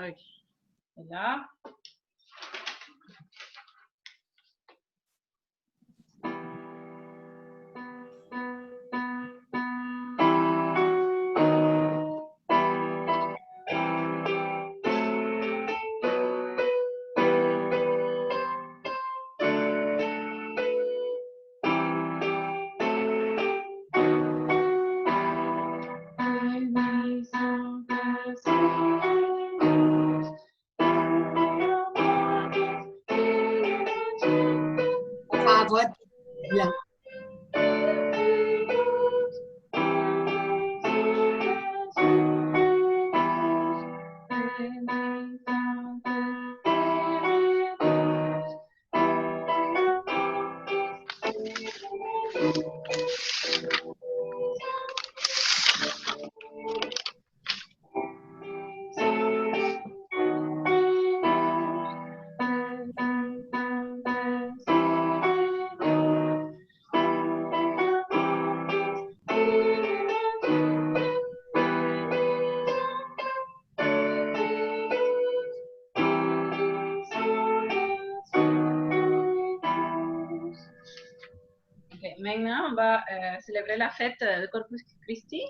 Ok. Et là. La voix blanc. Okay. Maintenant, on va célébrer la fête de Corpus Christi.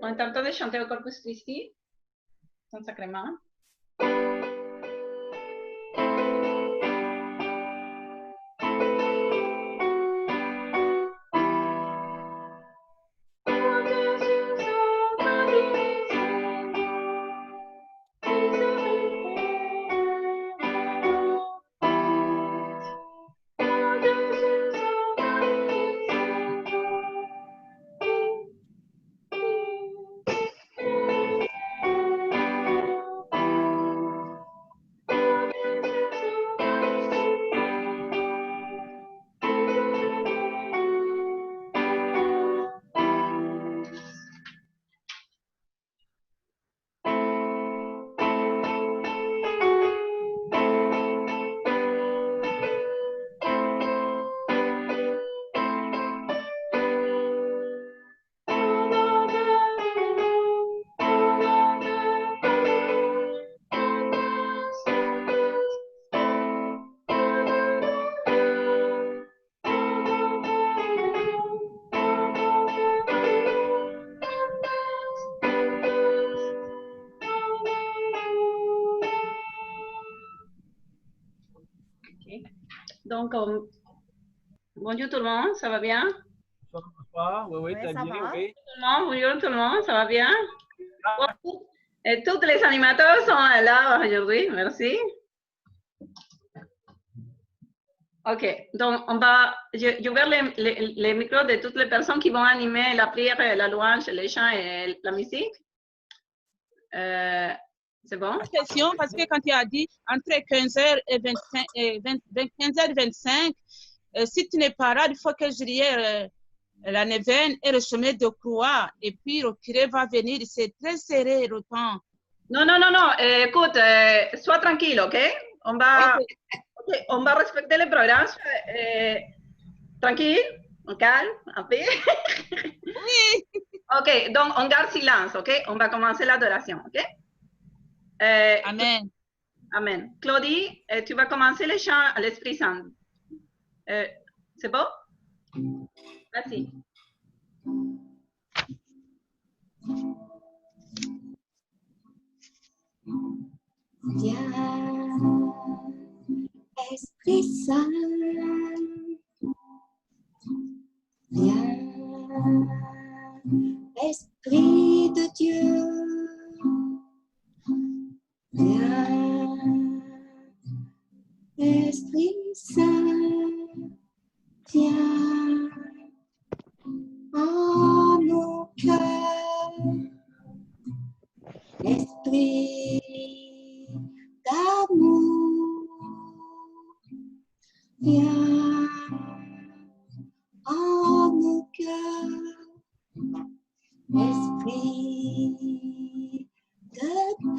On est en train de chanter au Corpus Christi, son sacrement. Donc, bonjour tout le monde, ça va bien? Bonsoir, oui, très bien, oui. Bonjour tout le monde, ça va bien? Et tous les animateurs sont là aujourd'hui, merci. Ok, donc j'ai ouvert les micros de toutes les personnes qui vont animer la prière, la louange, les chants et la musique. C'est bon? Question, parce que quand tu as dit entre 15h et 15h25, si tu n'es pas là, il faut que je liais la neuvaine et le chemin de croix. Et puis, le curé va venir. C'est très serré le temps. Non, non, non, non. Écoute, sois tranquille, OK? On va, okay, on va respecter le programme. Tranquille, on calme, un peu. Oui. OK, donc on garde silence, OK? On va commencer l'adoration, OK? Amen. Amen. Claudie, tu vas commencer le chant à l'Esprit Saint. C'est bon? Vas-y. Viens, Esprit Saint, viens, Esprit de Dieu, viens, Esprit Saint, viens en nos cœurs, Esprit d'amour, viens en nos cœurs, Esprit de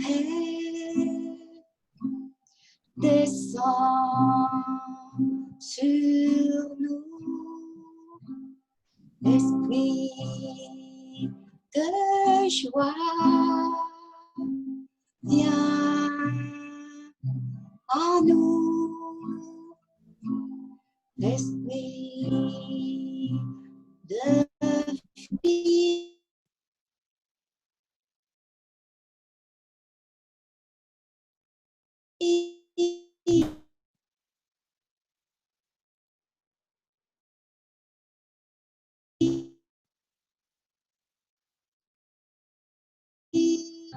paix, descends sur nous, Esprit de joie, viens en nous, Esprit de vie,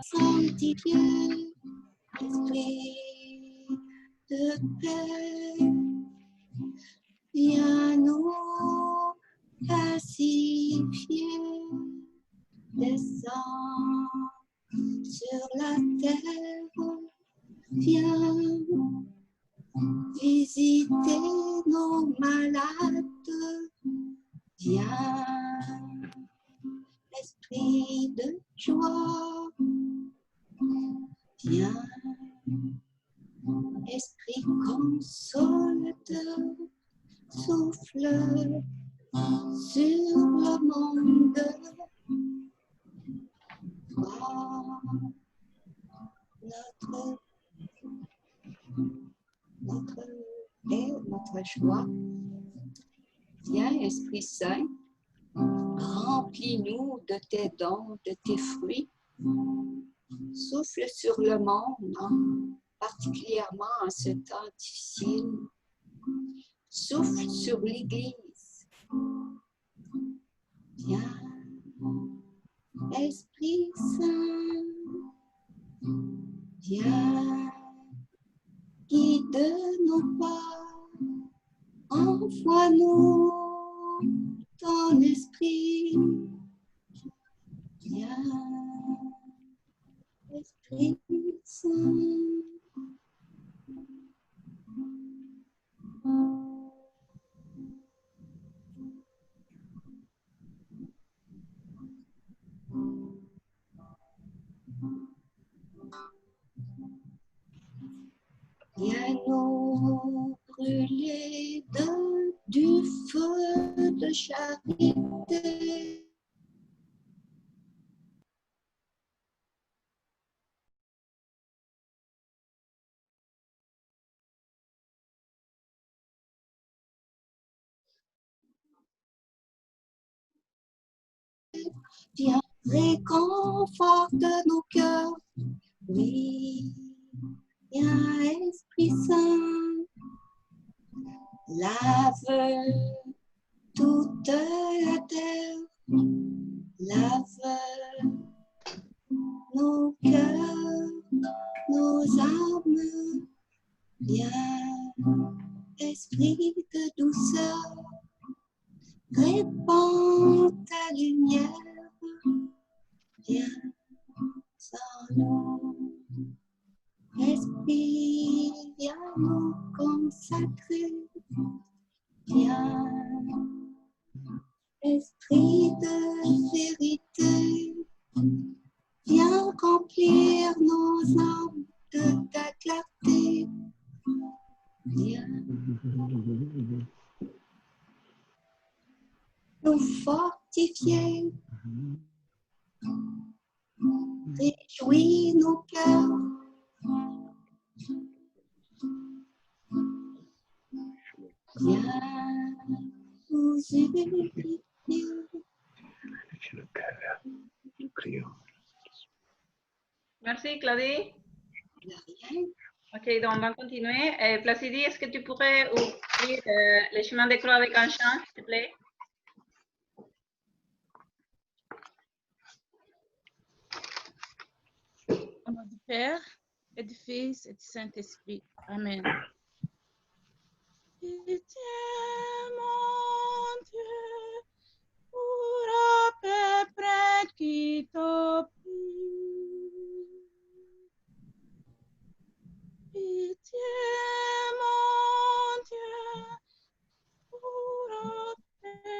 sanctifié, Esprit de paix, viens nous pacifier, descends sur la terre, viens visiter nos malades, viens, Esprit de joie, viens, Esprit consolateur, souffle sur le monde. Oh, notre joie. Viens, Esprit Saint, remplis-nous de tes dons, de tes fruits. Souffle sur le monde, particulièrement en ce temps difficile. Souffle sur l'Église. Viens, Esprit Saint, viens, guide nos pas, envoie-nous ton esprit. Viens, Esprit Saint. Viens nous brûler du feu de charité. Viens, réconforte nos cœurs. Oui, viens, Esprit Saint, lave toute la terre, lave nos cœurs, nos âmes. Viens, Esprit de douceur, répands ta lumière. Viens en nous, Saint-Esprit, viens nous consacrer. Viens, Esprit de vérité, viens remplir nos âmes de ta clarté. Viens nous fortifier, réjouis nos cœurs. Viens nous unifier. Merci, Claudie. De rien. Ok, donc on va continuer. Placidie, est-ce que tu pourrais ouvrir le chemin de croix avec un chant, s'il te plaît? Au nom du Père, et du Fils, et du Saint-Esprit. Amen. Pitié, mon Dieu, pour un peuple qui t'opplie. Pitié, mon Dieu, pour un peuple.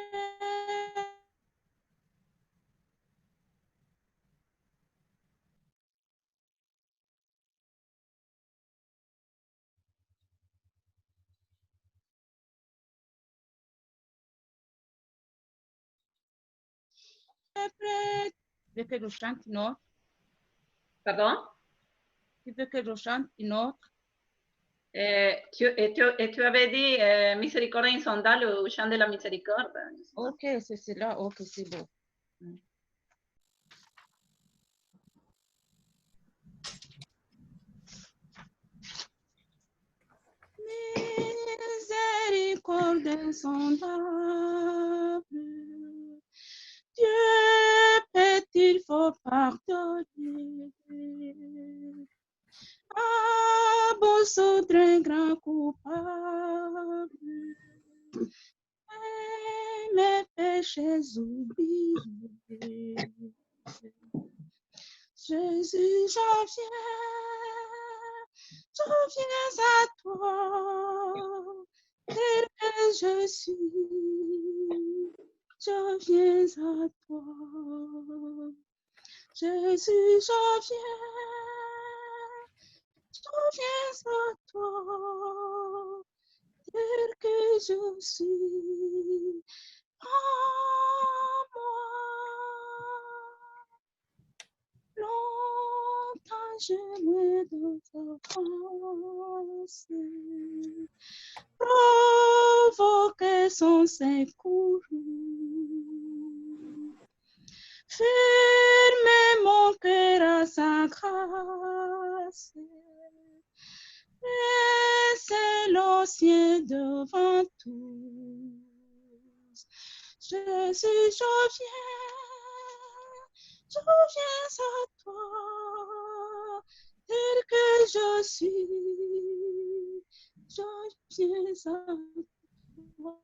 Tu veux que je chante une autre? Pardon? Tu veux que je chante une autre? Tu avais dit miséricorde insondable ou chant de la miséricorde. Ok, c'est cela. Ok, c'est beau. Miséricorde insondable, Dieu peut-il faut pardonner à bon très grand coupable, et mes péchés oubliés. Jésus, je viens à toi, tel que je suis, je viens à toi. Jésus, je viens à toi, tel que je suis, prends-moi. Longtemps j'aimais dans ta face, provoquer son secours. Fermer mon cœur à sa grâce, laisser l'océan devant tous. Jésus, je viens à toi, tel que je suis, je viens à toi.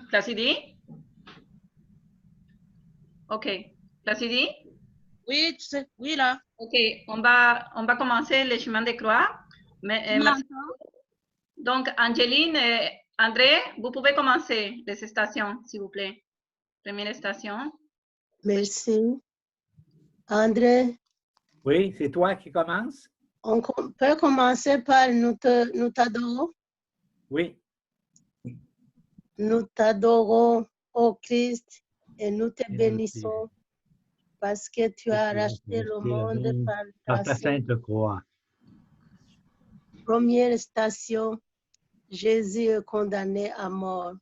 Placidie? Ok. Placidie? Oui, oui, là. Ok, on va commencer le chemin de croix. Merci. Donc, Angéline et André, vous pouvez commencer les stations, s'il vous plaît. Première station. Merci. André? Oui, c'est toi qui commences? On peut commencer par nous t'adorons? Oui. Nous t'adorons, ô Christ, et nous te bénissons parce que tu as racheté le monde par ta sainte croix. Première station, Jésus est condamné à mort.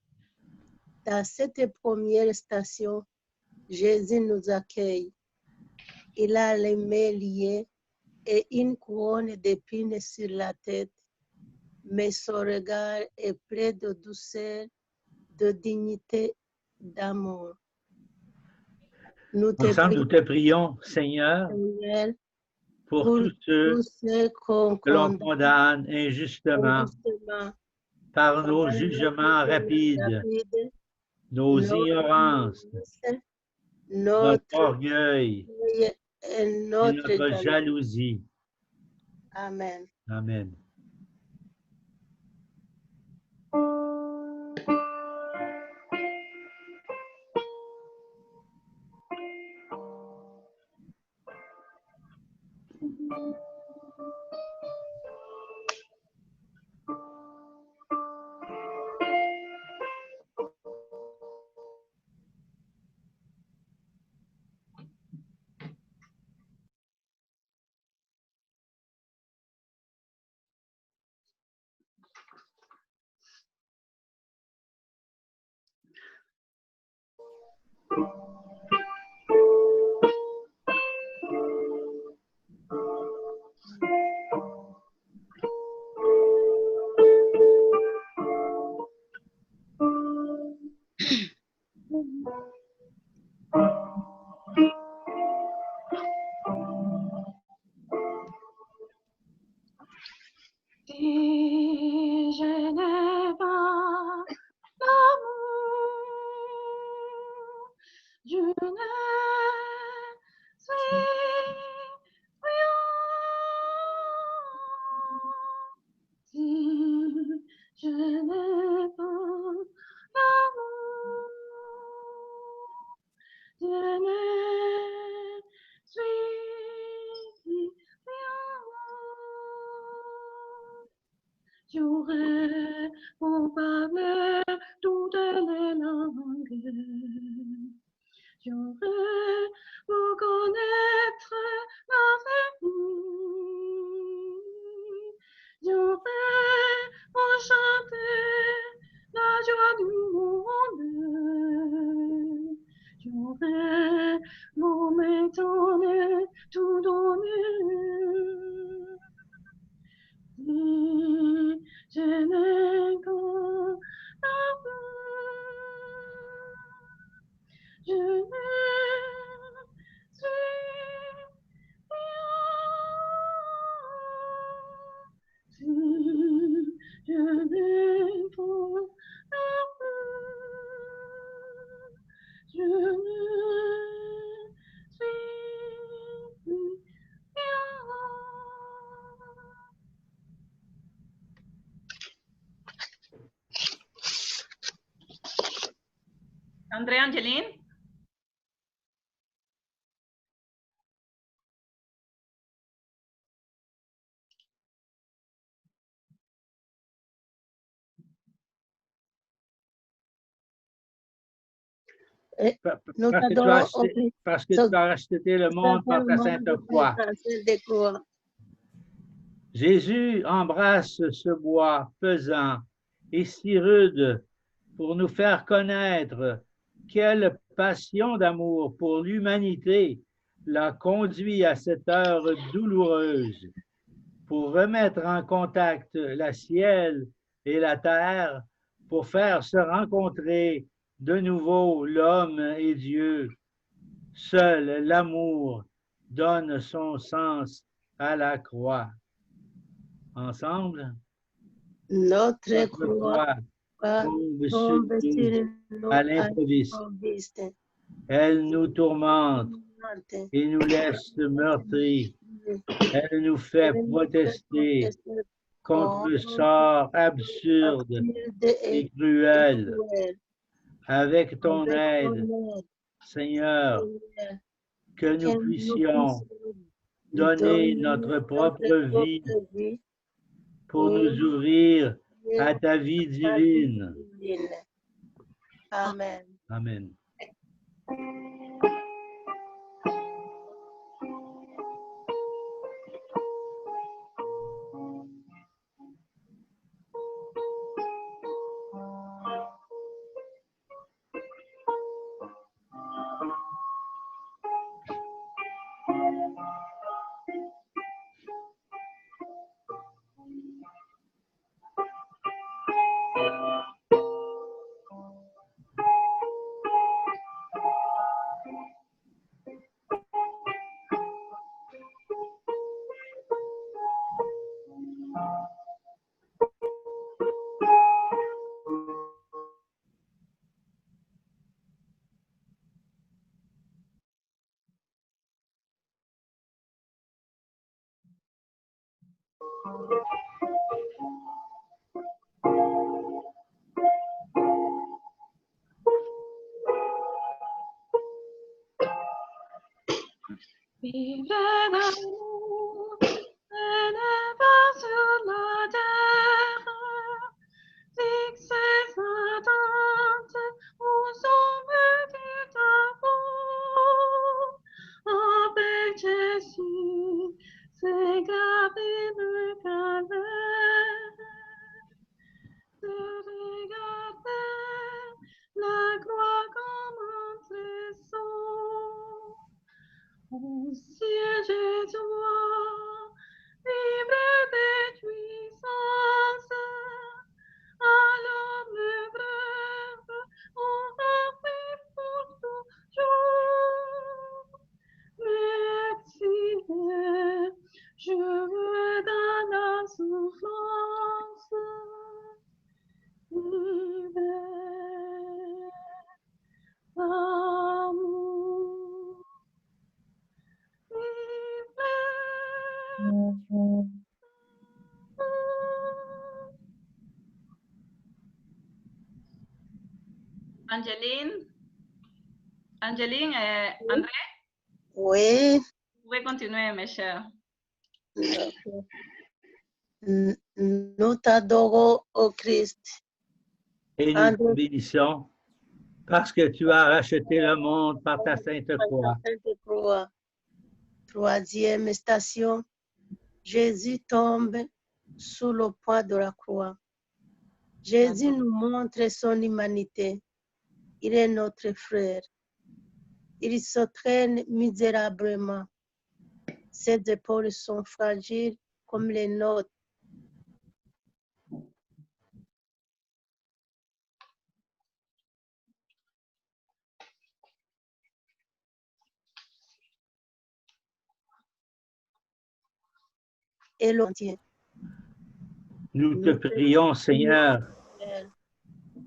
Dans cette première station, Jésus nous accueille. Il a les mains liées et une couronne d'épines sur la tête. mais son regard est plein de douceur, de dignité, d'amour. Nous te Ensemble, nous prions, te prions, Seigneur, Seigneur, pour pour tous ceux tous ceux qu'on que l'on condamne condamne injustement injustement par par nos le jugements jugement rapides, rapide, nos notre ignorances, ignorance, notre notre orgueil orgueil et et notre notre jalousie. jalousie. Amen. Amen. Si je n'ai pas l'amour, je ne suis rien. Si je n'ai pas l'amour, je ne suis rien. J'aurais beau parler toutes les langues, j'aurais beau connaître l'infini, j'aurais beau chanter la joie du monde, j'aurais beau m'étonner, tout donner. Si je n'ai qu'un amour, je ne suis rien. Si je n'ai qu'un amour, je ne suis rien. André, Angeline? Nous Parce que tu t'adorons as au acheté, parce que tu as acheté le monde par ta sainte foi. des croix. Jésus embrasse ce bois pesant et si rude pour nous faire connaître quelle passion d'amour pour l'humanité l'a conduit à cette heure douloureuse, pour remettre en contact la ciel et la terre, pour faire se rencontrer de nouveau l'homme et Dieu. Seul l'amour donne son sens à la croix. Ensemble, Notre croix tombe sur tombe nous sur nous à l'improviste. Elle nous tourmente et nous laisse meurtris. Elle nous fait protester contre le sort absurde et cruel. Avec ton aide, Seigneur, que nous puissions donner notre propre vie pour nous ouvrir à ta vie divine. Amen. Amen. Vive l'amour, élève sur la terre, fixe ses attentes aux hommes du tableau. Avec Jésus, c'est garder le calvaire, de regarder la croix comme un trésor. Au ciel de toi, libre de puissance, alors le rêve aura fait pour toujours. Mais exilé, je veux dans la souffrance, vivre l'amour. Angeline et André, Oui. vous pouvez continuer, mes chers. Nous t'adorons, ô Christ. Et nous te bénissons parce que tu as racheté le monde par ta sainte croix. Troisième station, Jésus tombe sous le poids de la croix. Jésus nous montre son humanité. Il est notre frère. Il se traîne misérablement. Ses épaules sont fragiles comme les nôtres. Et l'entier. Nous te prions, Seigneur,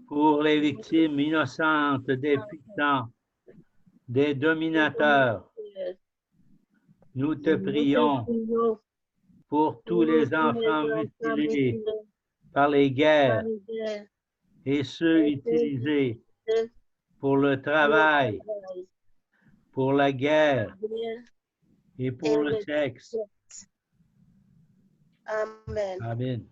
pour les victimes innocentes des puissants, des dominateurs. Nous te prions pour tous les enfants mutilés par les guerres et ceux utilisés pour le travail, pour la guerre et pour le sexe. Amen. Amen.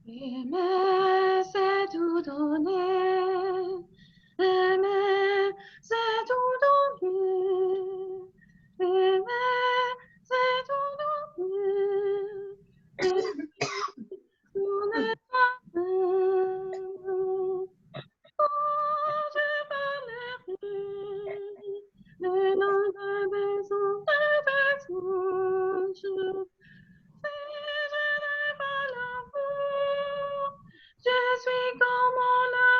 Aimer, c'est tout donner. Aimer, c'est tout donner. Aimer, c'est tout donner. Tout n'est pas même. Quand je parlerai, les langues des anges. Je suis comme la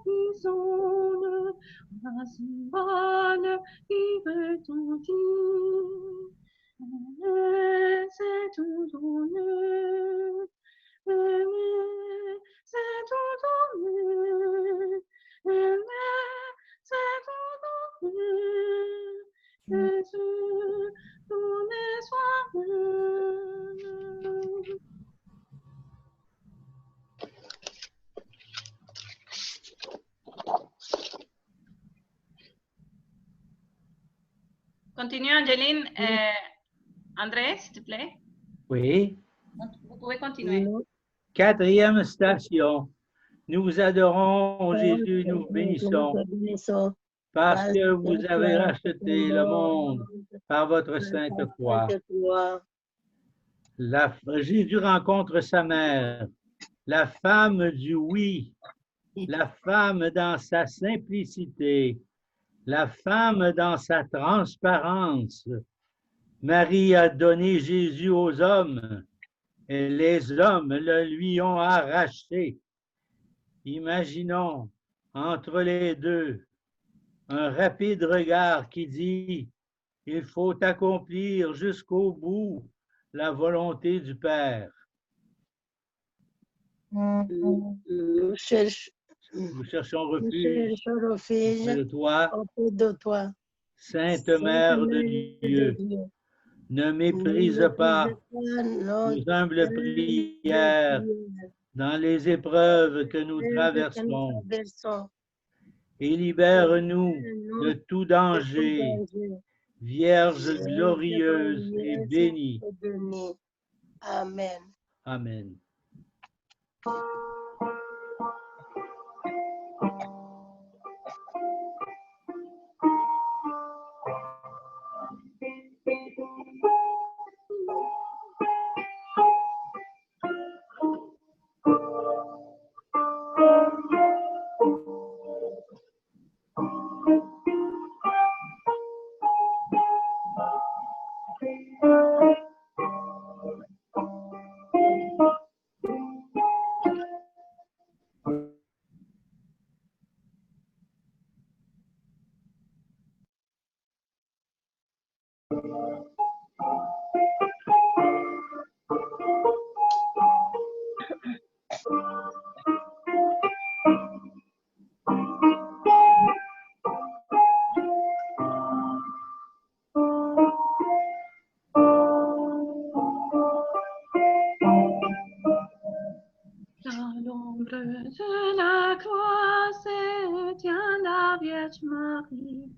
qui sonne, la cymbale qui retentit. C'est tout donné, c'est tout donné, c'est tout donné. Jésus, donné soi-même. Continue, Angeline. André, s'il te plaît. Oui. Vous pouvez continuer. Quatrième station. Nous vous adorons, Jésus, nous vous bénissons. parce que vous avez racheté le monde par votre sainte croix. Jésus rencontre sa mère, la femme du oui, la femme dans sa simplicité, la femme dans sa transparence. Marie a donné Jésus aux hommes et les hommes le lui ont arraché. Imaginons entre les deux un rapide regard qui dit « Il faut accomplir jusqu'au bout la volonté du Père. » Nous cherchons refuge auprès de toi, Sainte Mère de Dieu. Ne méprise pas nos humbles prières dans les épreuves que nous traversons et libère-nous de tout danger, Vierge glorieuse et bénie. Amen. Amen. De la croix se tient la Vierge Marie,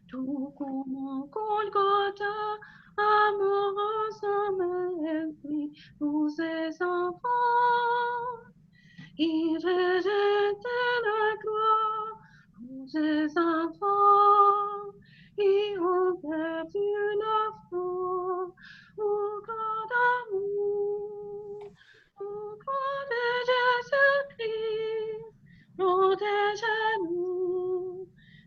tout comme au Golgotha, amoureusement esprit, nous ses enfants. Il rejette la croix, nous ses enfants, ils ont perdu la foi, au grand amour, au grand de Jésus-Christ, protège-nous,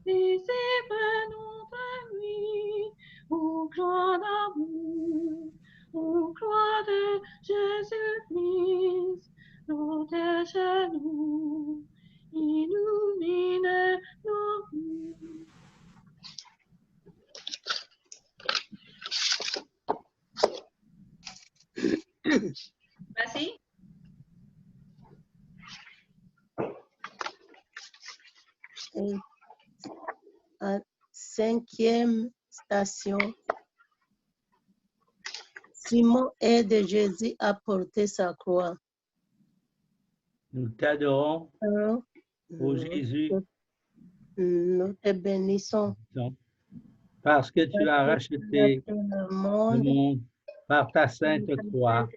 disciples notre nuit, au grand amour, au croix de Jésus-Christ, protège-nous, illumine nos vies. Vas-y. Cinquième station. Simon aide Jésus à porter sa croix. Nous t'adorons, ô Jésus. Nous te bénissons. Parce que tu as racheté le monde par ta sainte croix.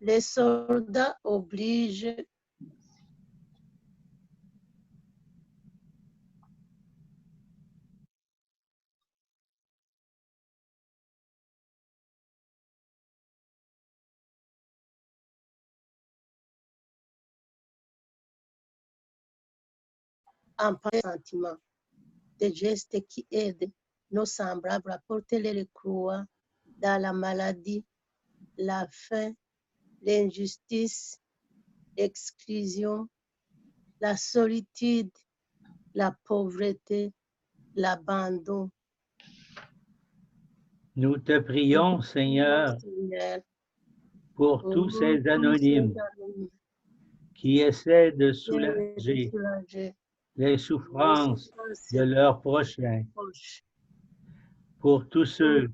Les soldats obligent en sentiment, des gestes qui aident nos semblables à porter les croix dans la maladie, la faim, l'injustice, l'exclusion, la solitude, la pauvreté, l'abandon. Nous te prions, Seigneur, pour tous ces anonymes qui essaient de soulager les souffrances de leurs prochains, pour tous ceux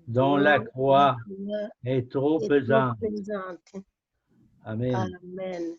dont la croix est trop pesante. Amen. Amen.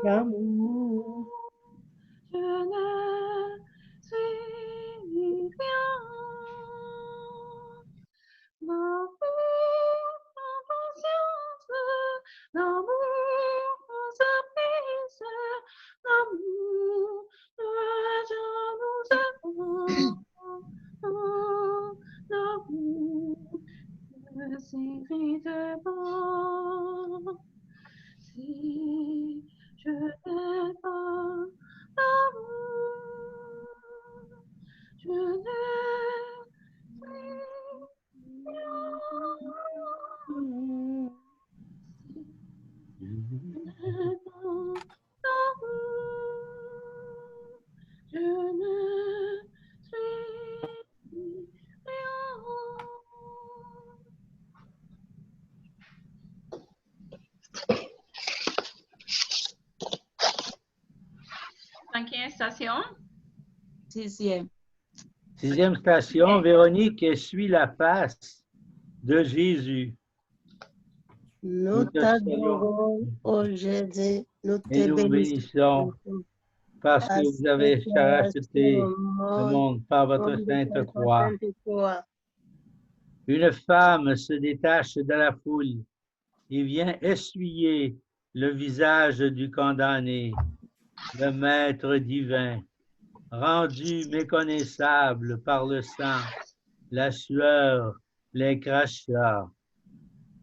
L'amour. Je ne suis rien. L'amour sans patience, l'amour sans surprise, l'amour de jaloux l'amour ne s'irrite pas. Si je n'ai pas l'amour, je n'ai je ne suis rien. Cinquième station. Sixième. Sixième station, Véronique essuie la face de Jésus. Nous t'adorons, ô Jésus, nous Et te nous bénissons parce que vous avez racheté le monde par votre sainte croix. Une femme se détache de la foule et vient essuyer le visage du condamné, le Maître divin, rendu méconnaissable par le sang, la sueur, les crachats.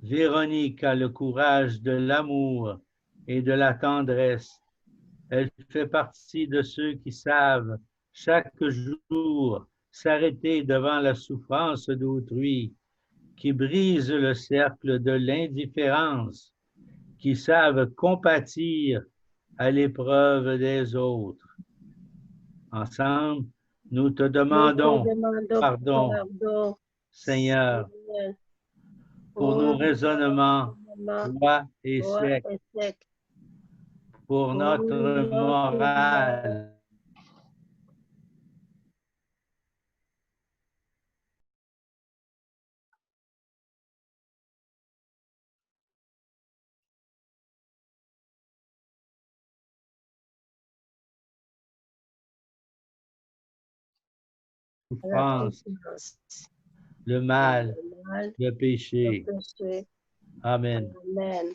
Véronique a le courage de l'amour et de la tendresse. Elle fait partie de ceux qui savent chaque jour s'arrêter devant la souffrance d'autrui, qui brisent le cercle de l'indifférence, qui savent compatir à l'épreuve des autres. Ensemble, nous te demandons pardon, Seigneur, pour nos raisonnements froids et secs, pour notre morale, souffrance, le mal, le péché. Amen. Amen.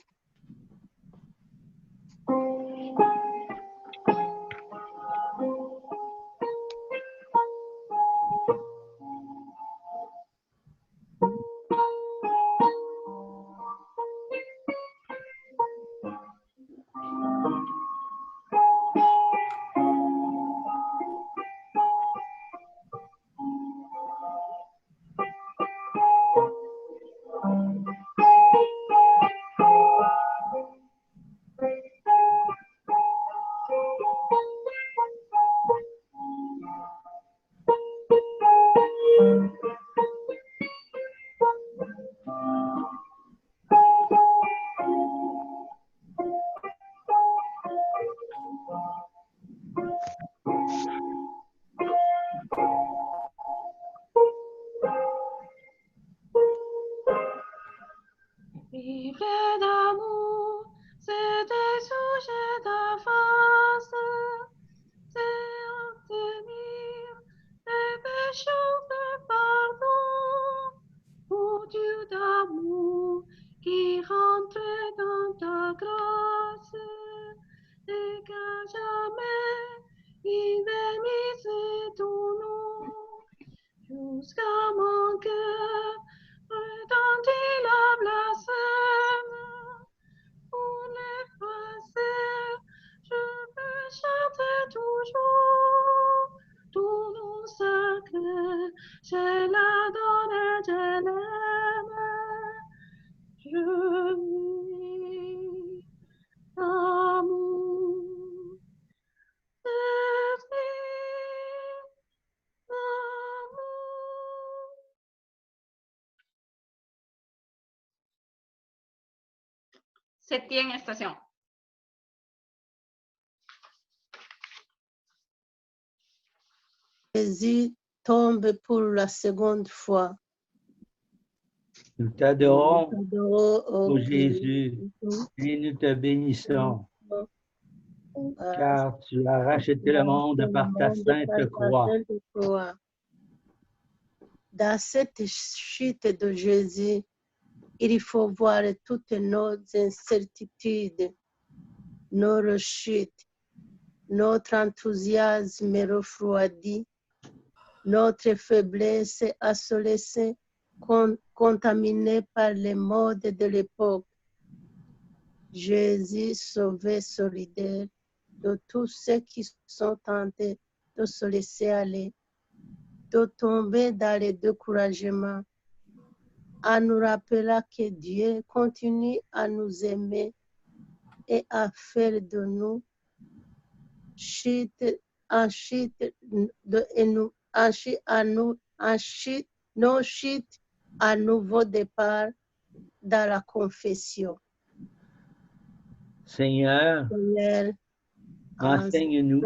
Vivre d'amour, c'est des sujets d'avance, c'est obtenir les péchés de pardon. Ô Dieu d'amour, qui rentre dans ta grâce, et qu'à jamais il bénisse ton nom, jusqu'à mon cœur retentit la blasphème. Pour l'effacer, je veux chanter toujours ton nom sacré, c'est la donne de l'âme. Je vis l'amour, Septième station. Jésus tombe pour la seconde fois. Nous t'adorons, Nous t'adorons, ô Jésus, et nous te bénissons car tu as racheté le monde par ta sainte croix. Dans cette chute de Jésus, il faut voir toutes nos incertitudes, nos rechutes, notre enthousiasme refroidi, notre faiblesse assolée, contaminée par les modes de l'époque. Jésus sauvé solidaire de tous ceux qui sont tentés de se laisser aller, de tomber dans le découragement, en nous rappelant que Dieu continue à nous aimer et à faire de nous nos chutes à nouveau départ dans la confession. Seigneur, enseigne-nous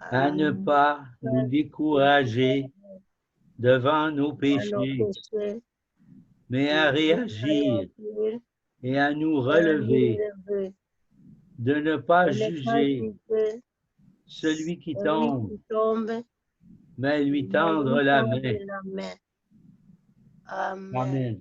à ne pas nous décourager devant nos péchés, mais à réagir et à nous relever, de ne pas juger celui qui tombe, mais lui tendre la main. Amen.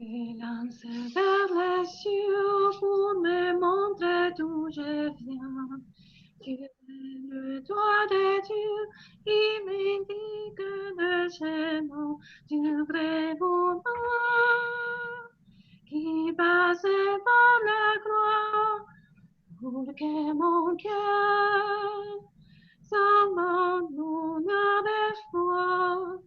Il lance vers les cieux pour me montrer d'où je viens. Tu es le doigt de Dieu qui m'indique le chemin du vrai bonheur qui passe par la croix pour que mon cœur s'abandonne avec foi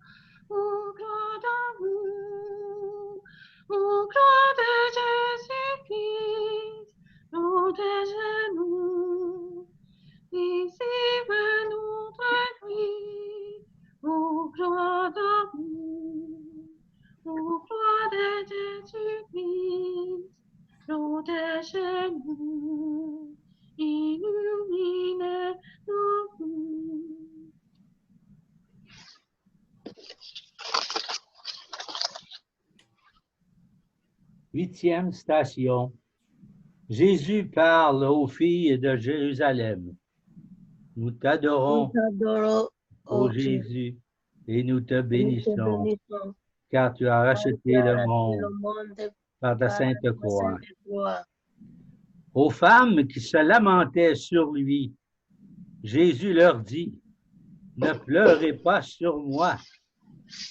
au croix d'amour, au croix de Jésus-Christ, nous tes genoux, ici va notre cri, au croix d'amour, au croix de Jésus-Christ, nous tes genoux, illumine nos vies. Huitième station. Jésus parle aux filles de Jérusalem. Nous t'adorons, ô Jésus, et nous te bénissons, car tu as racheté le monde par ta sainte croix. Aux femmes qui se lamentaient sur lui, Jésus leur dit, « Ne pleurez pas sur moi,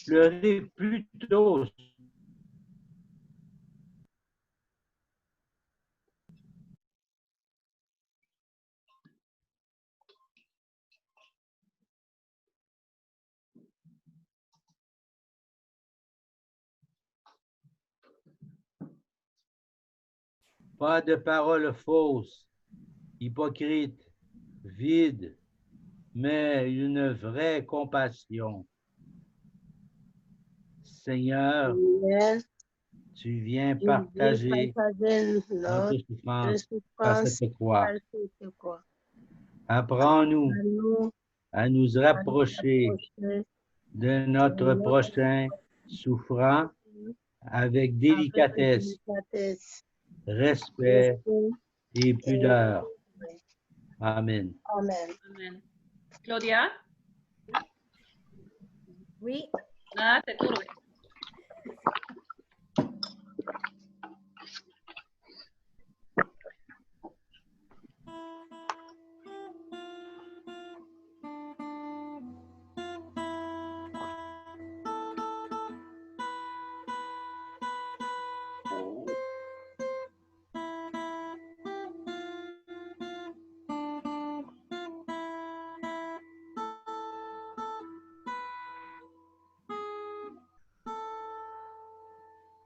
pleurez plutôt pas de paroles fausses, hypocrites, vides, mais une vraie compassion. Seigneur, tu viens partager notre souffrance par cette croix. Apprends-nous à nous rapprocher de notre prochain souffrant avec délicatesse, respect et pudeur. Amen. Amen. Claudia? Oui. Ah, te tour.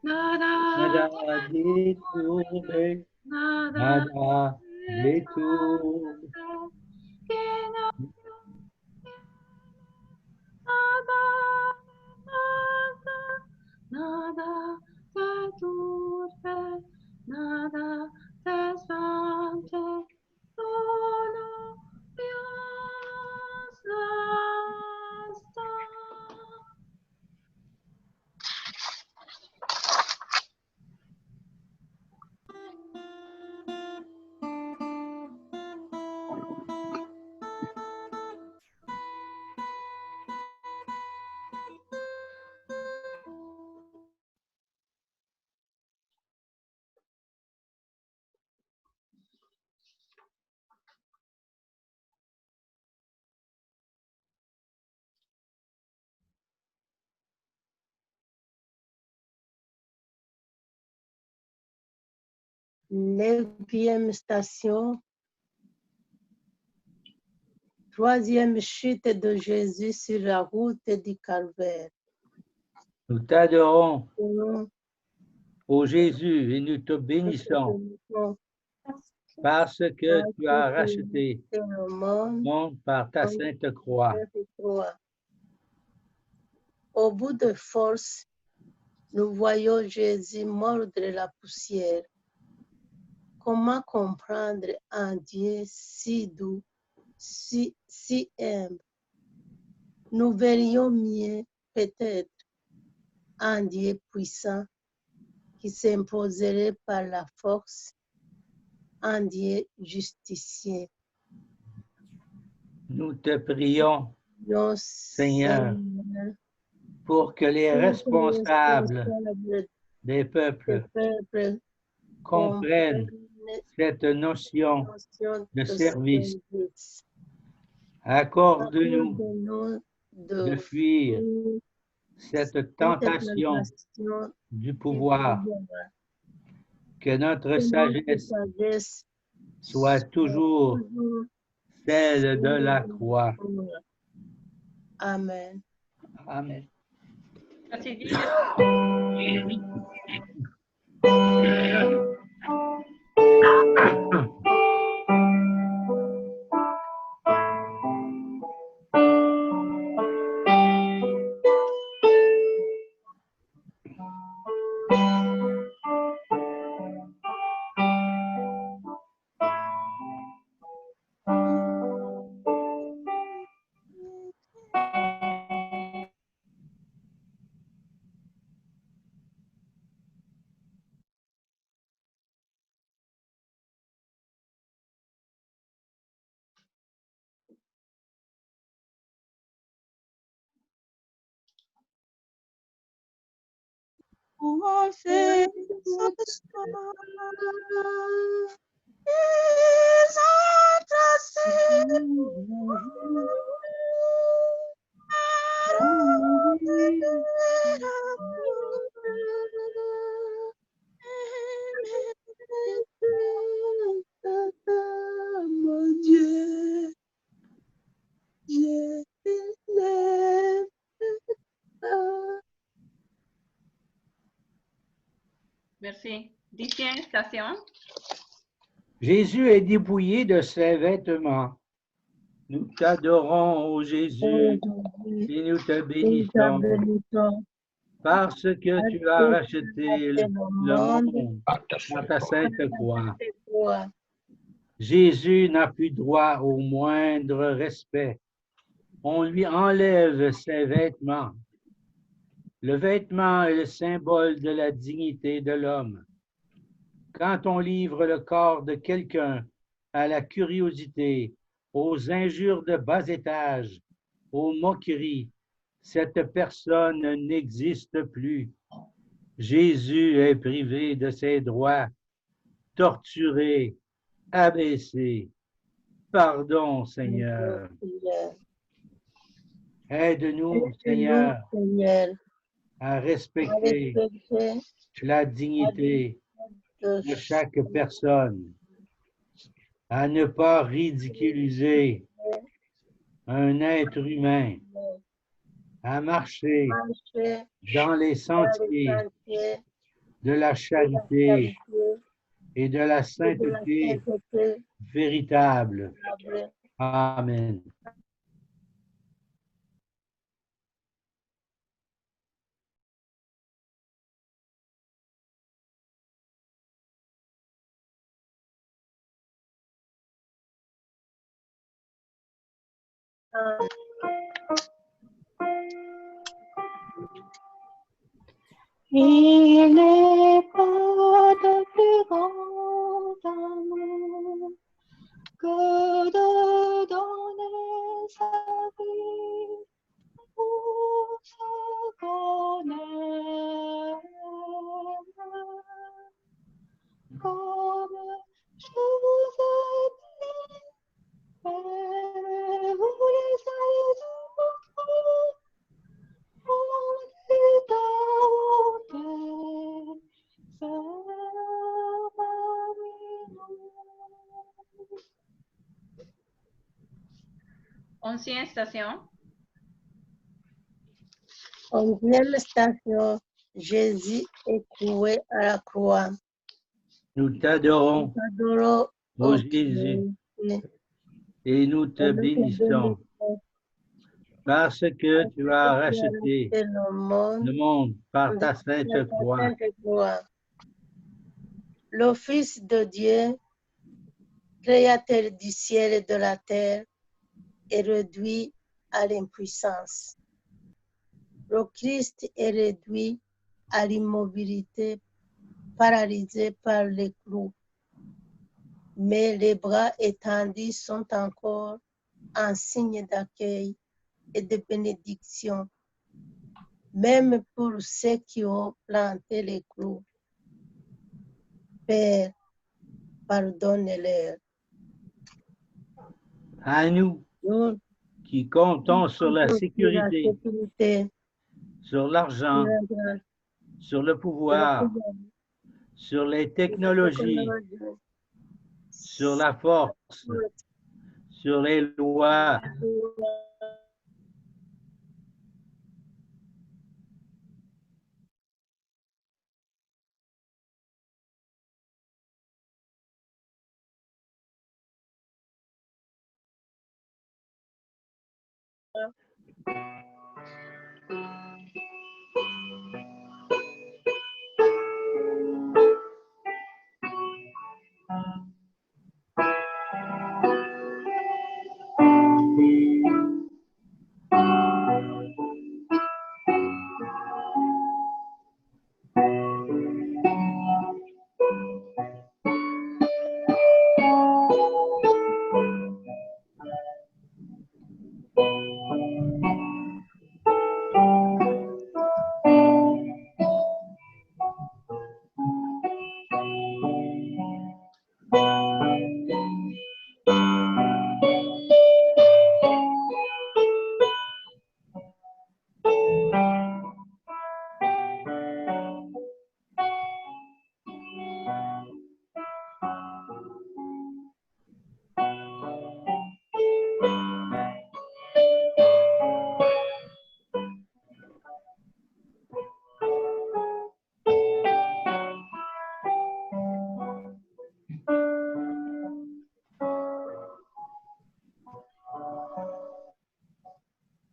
nada détourné, nada détourné. Nada te turbe, nada te espante, solo Dios basta. Neuvième station, troisième chute de Jésus sur la route du Calvaire. Nous t'adorons, Nous ô Jésus, et nous te bénissons bénissons parce que parce tu as que racheté tu es le monde, le monde par ta sainte croix. cette croix. Au bout de force, nous voyons Jésus mordre la poussière. Comment comprendre un Dieu si doux, si humble? Nous verrions mieux peut-être un Dieu puissant qui s'imposerait par la force, un Dieu justicier. Nous te prions, Non, Seigneur, pour que les responsables des peuples comprennent cette notion de service. Accorde-nous de fuir cette tentation du pouvoir, que notre sagesse soit toujours celle de la croix. Amen. Amen. Merci. All things of the storm is our Mon Dieu, je t'aime. Merci. 10e station. Jésus est dépouillé de ses vêtements. Nous t'adorons, ô Jésus, et nous te bénissons parce que tu as racheté le monde par ta sainte croix. Jésus n'a plus droit au moindre respect. On lui enlève ses vêtements. Le vêtement est le symbole de la dignité de l'homme. Quand on livre le corps de quelqu'un à la curiosité, aux injures de bas étage, aux moqueries, cette personne n'existe plus. Jésus est privé de ses droits, torturé, abaissé. Pardon, Seigneur. Aide-nous, Seigneur, à respecter la dignité de chaque personne, à ne pas ridiculiser un être humain, à marcher dans les sentiers de la charité et de la sainteté véritable. Amen. Il n'est pas de plus grand amour que de donner sa vie pour ce qu'on aime. Comme je vous ai dit, vous les avez emportés Onzième station. 11e station, Jésus est cloué à la croix. Nous t'adorons, Nous adorons, ô Jésus, et nous te bénissons parce que tu as racheté le monde par ta sainte croix. Le Fils de Dieu, créateur du ciel et de la terre, est réduit à l'impuissance. Le Christ est réduit à l'immobilité, paralysé par les clous. Mais les bras étendus sont encore un signe d'accueil et de bénédiction, même pour ceux qui ont planté les clous. Père, pardonne-leur. À nous Nous qui comptons sur la sécurité, sur l'argent, sur le pouvoir, sur les technologies, sur la force, sur les lois,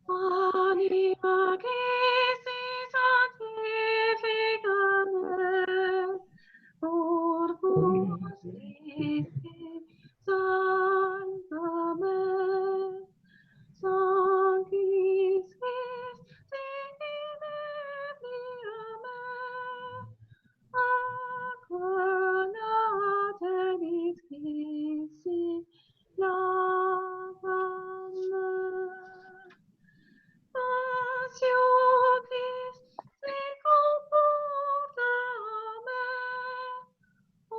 Anima che si santificare, corpus Christi sanctamente, sanctis Christi mediame, aqua nateris Christi lavame. Passion Christi confortame, au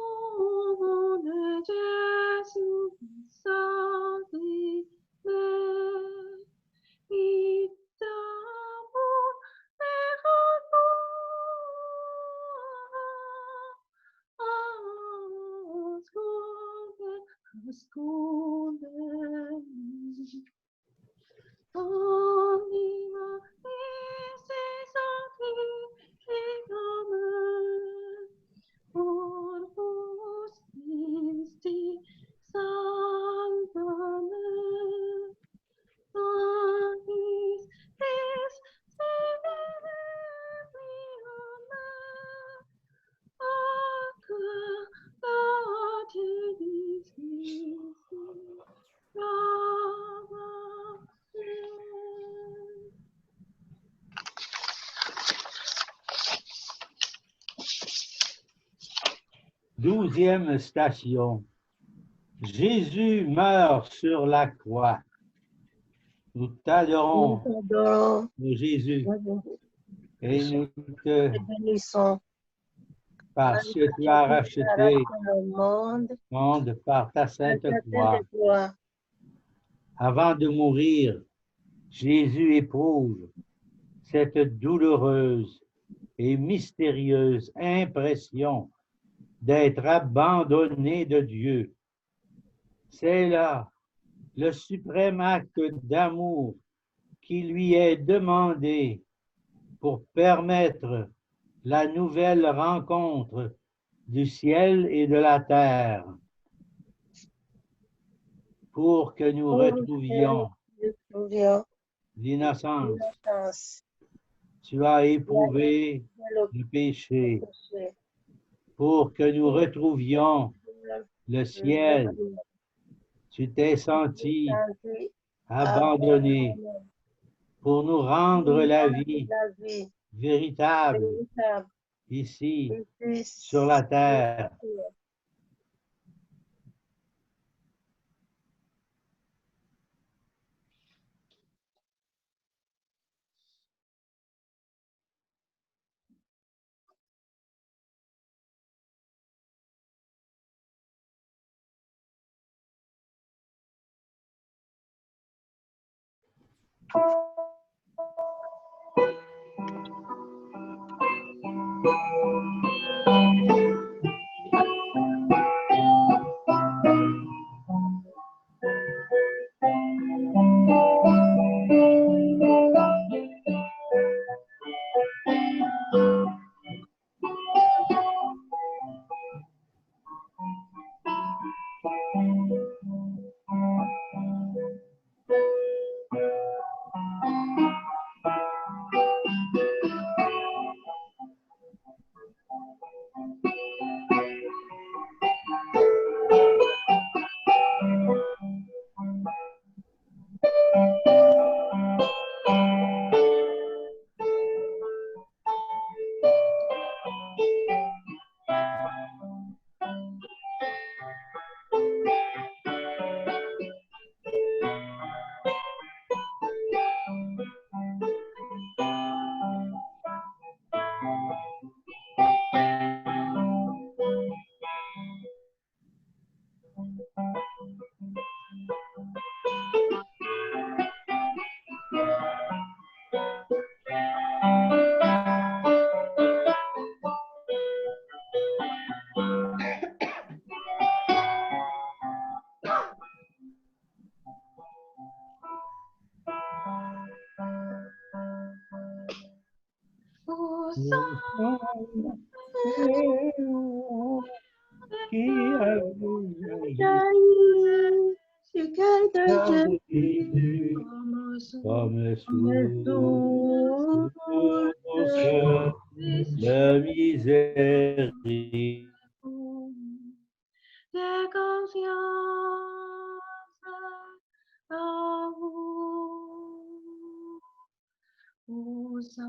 nom de Jésus sanctifié, it amor ascolte. Anima, se sanctificame. 12e station. Jésus meurt sur la croix. Nous t'adorons, Jésus, et nous te bénissons. parce que tu as racheté le monde par ta sainte croix. Avant de mourir, Jésus éprouve cette douloureuse et mystérieuse impression d'être abandonné de Dieu. C'est là le suprême acte d'amour qui lui est demandé pour permettre la nouvelle rencontre du ciel et de la terre, pour que nous retrouvions l'innocence. Tu as éprouvé le péché pour que nous retrouvions le ciel. Tu t'es senti abandonné pour nous rendre la vie véritable ici sur la terre. Comme source de miséricorde. De confiance en vous. Vous savez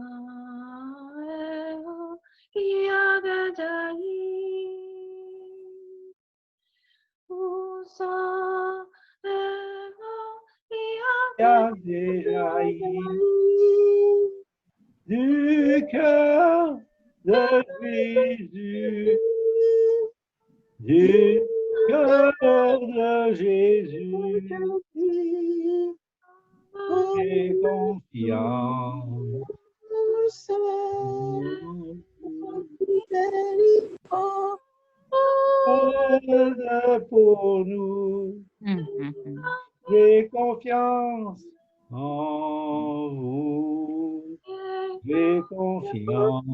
qui avait jailli. Vous savez qui avait jailli Du cœur de Jésus, du cœur de Jésus, et confiance. Pour nous, j'ai confiance en vous, j'ai confiance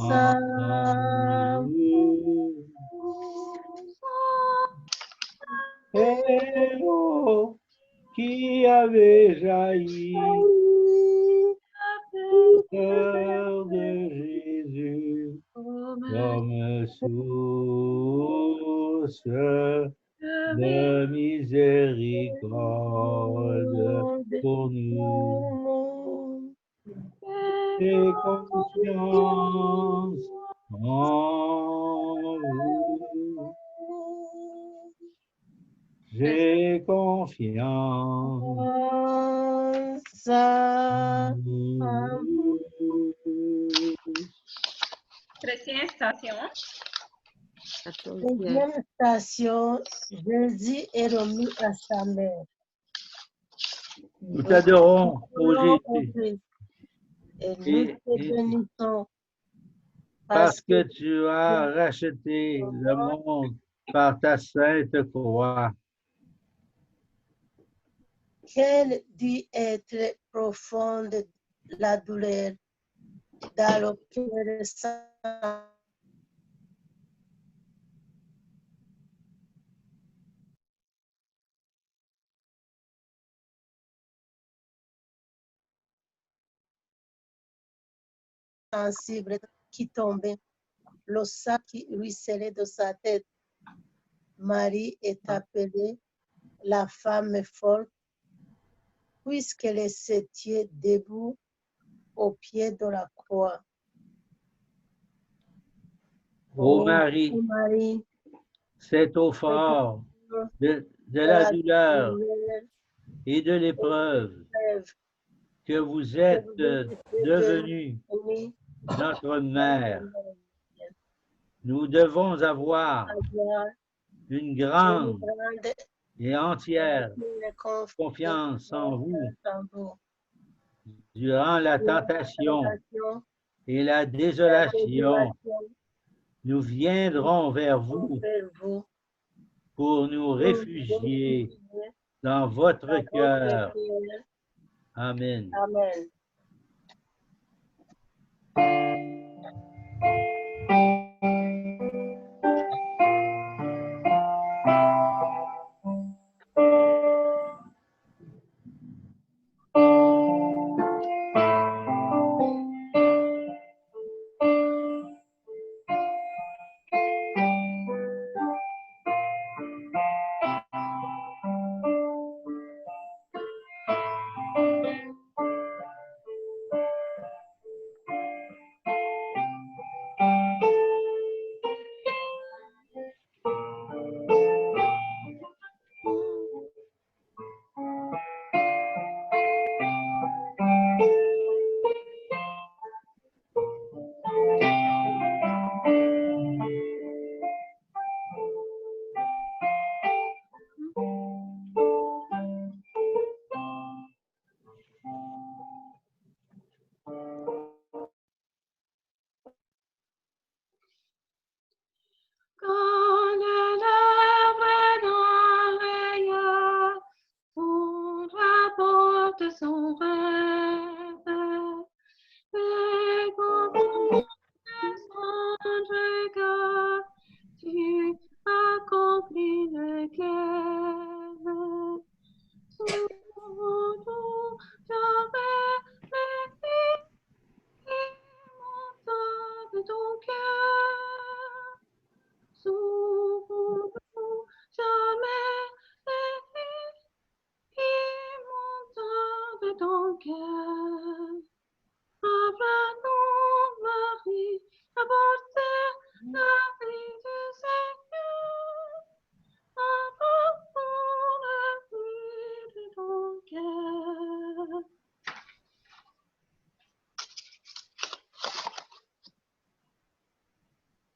en vous. Et l'eau qui avait jailli du cœur de Jésus comme source de miséricorde pour nous. Et confiance En vous, j'ai confiance. En vous. 13e station. Deuxième station, Jésus est remis à sa mère. Nous t'adorons, ô Jésus, Jésus. Et nous te bénissons parce que tu as racheté le monde par ta sainte croix. quelle dut être profonde la douleur dans le cœur sensible qui tombait, le sang qui ruisselait de sa tête. Marie est appelée la femme folle, puisqu'elle se tient debout au pied de la croix. Ô Marie, Marie, c'est au fort de la douleur et de l'épreuve que vous êtes devenue notre mère. Nous devons avoir une grande et entière confiance en vous durant la tentation et la désolation. Nous viendrons vers vous pour nous réfugier dans votre cœur. Amen. Amen. Quand les lèvres d'un veilleur vous rapportent son rêve, et confond son regard, tu accomplis le glaive. Surtout, jamais les filles immontables de ton cœur. Surtout, jamais les filles immontables de ton cœur. Abra-nous, Marie, apportez la vie du Seigneur. Apportons la vie de ton cœur.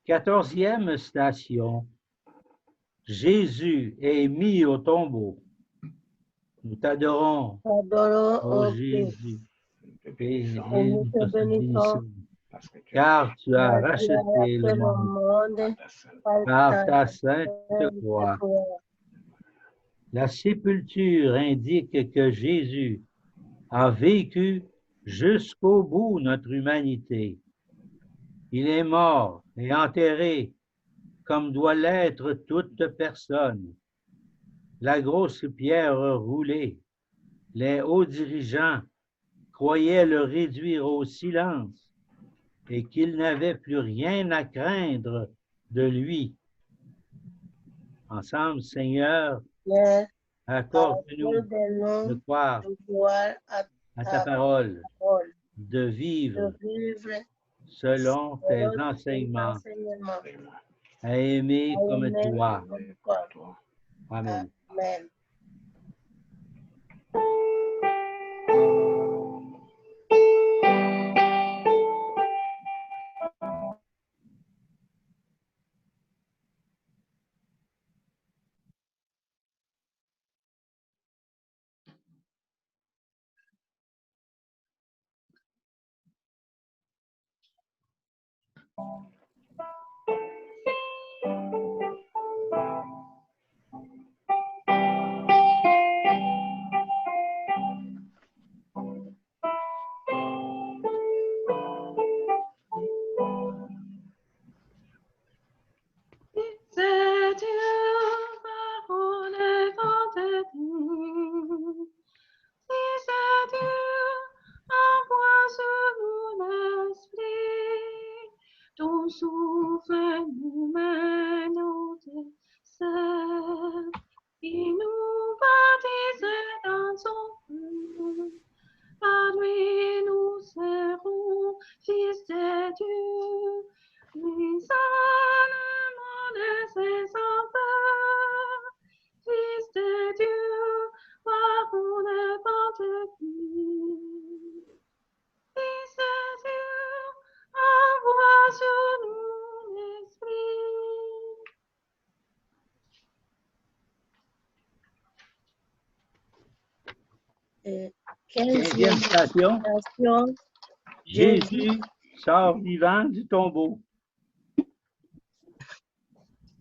Quatorzième station. Jésus est mis au tombeau. Nous t'adorons, ô Jésus, et nous te bénissons, car tu as racheté le monde par ta sainte croix. La sépulture indique que Jésus a vécu jusqu'au bout notre humanité. Il est mort et enterré comme doit l'être toute personne. La grosse pierre roulée, les hauts dirigeants croyaient le réduire au silence et qu'ils n'avaient plus rien à craindre de lui. Ensemble, Seigneur, accorde-nous de croire à ta parole, de vivre selon tes enseignements, à aimer comme toi. Amen. Amen. C'est Dieu, parole éternelle. Si c'est Dieu, envoie sur nous l'esprit. Ton souffle nous mène au dessert. Il nous baptise dans son feu. Par lui nous serons fils de Dieu. L'isolement de ses enfants. Fils de Dieu, parole de lui. Fils de Dieu, envoie sur nous l'esprit. Et 15e station. station, Jésus sort vivant du tombeau.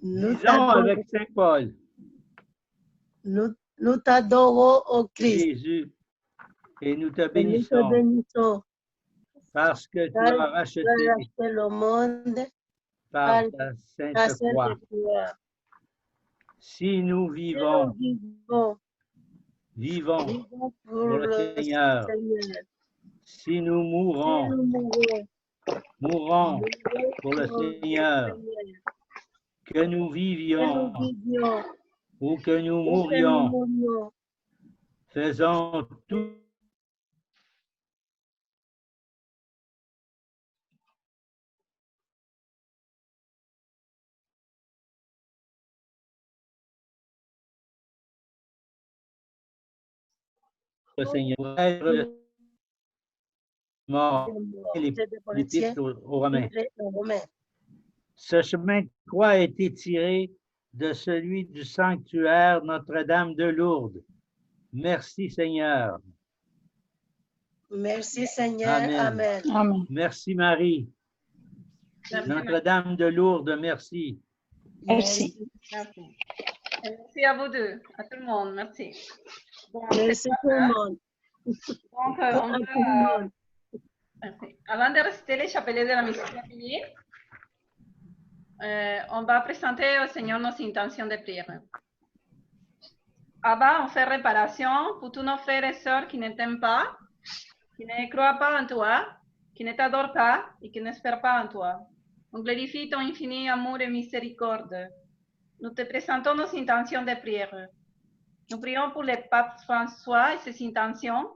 Lisons avec Saint Paul. Nous t'adorons, ô Christ, Jésus, et nous te et nous te bénissons bénissons, parce que tu car as tu as racheté racheté le monde par par ta ta sainte croix. sainte croix. Si nous Si vivons, nous vivons vivons pour le Seigneur. Si nous Si mourons, nous mourons, mourons pour le Seigneur. Que nous que vivions nous vivions, ou que nous ou que nous mourions, mourions, faisons tout le Seigneur pour être mort. L'épître aux Romains. Ce chemin de croix a été tiré de celui du sanctuaire Notre-Dame de Lourdes. Merci Seigneur. Merci Seigneur. Amen. Amen. Merci Marie. Notre-Dame de Lourdes, merci. Merci. Merci. Et merci à vous deux, à tout le monde. Merci. Bon, Merci tout le monde. Donc, merci. Avant de réciter les chapelets de la mission affiliée, on va présenter au Seigneur nos intentions de prière. Abba, on fait réparation pour tous nos frères et sœurs qui ne t'aiment pas, qui ne croient pas en toi, qui ne t'adorent pas et qui n'espèrent pas en toi. On glorifie ton infini amour et miséricorde. Nous te présentons nos intentions de prière. Nous prions pour le pape François et ses intentions,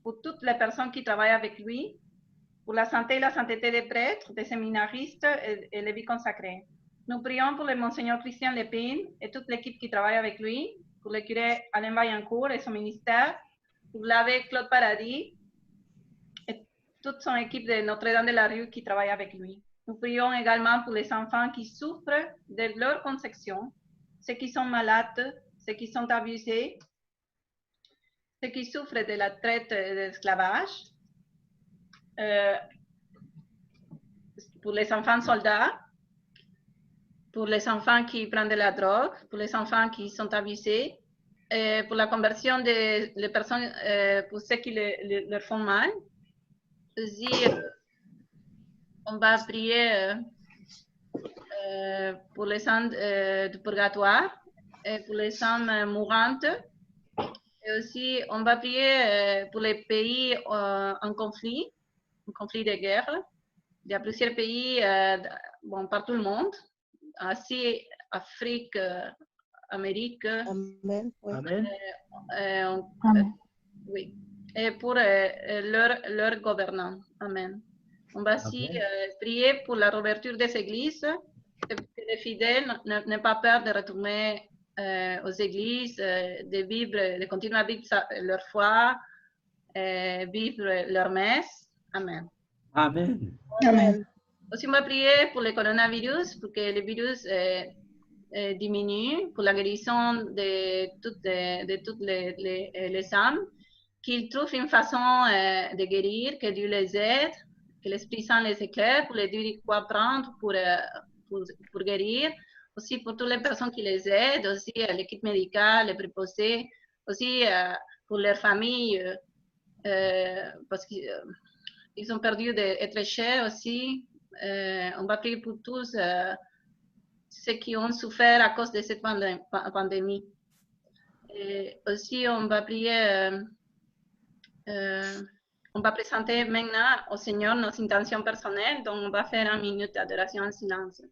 pour toutes les personnes qui travaillent avec lui, pour la santé et la sainteté des prêtres, des séminaristes et les vies consacrées. Nous prions pour le Monseigneur Christian Lépine et toute l'équipe qui travaille avec lui, pour le curé Alain Vaillancourt et son ministère, pour l'abbé Claude Paradis et toute son équipe de Notre-Dame de la Rue qui travaille avec lui. Nous prions également pour les enfants qui souffrent de leur conception, ceux qui sont malades, ceux qui sont abusés, ceux qui souffrent de la traite et de l'esclavage, pour les enfants soldats, pour les enfants qui prennent de la drogue, pour les enfants qui sont abusés, pour la conversion des personnes, pour ceux qui leur font mal. Aussi, on va prier pour les âmes du purgatoire et pour les âmes mourantes. Et aussi, on va prier pour les pays en conflit de guerre. Il y a plusieurs pays partout le monde, Asie, Afrique, Amérique. Amen. Oui. Amen. Oui. Et pour leur gouvernants. Amen. On va aussi prier pour la réouverture des églises, que les fidèles n'aient pas peur de retourner aux églises, de continuer à vivre leur foi, vivre leur messe. Amen. Amen. Amen. Aussi, on va prier pour le coronavirus, pour que le virus diminue, pour la guérison de toutes les âmes, qu'ils trouvent une façon de guérir, que Dieu les aide, que l'Esprit Saint les éclaire pour les dire quoi prendre pour guérir. Aussi pour toutes les personnes qui les aident, aussi l'équipe médicale, les préposés, aussi pour leurs familles, parce qu'ils ont perdu d'être chers aussi. On va prier pour tous ceux qui ont souffert à cause de cette pandémie. Et aussi, on va prier, on va présenter maintenant au Seigneur nos intentions personnelles, donc on va faire une minute d'adoration en silence.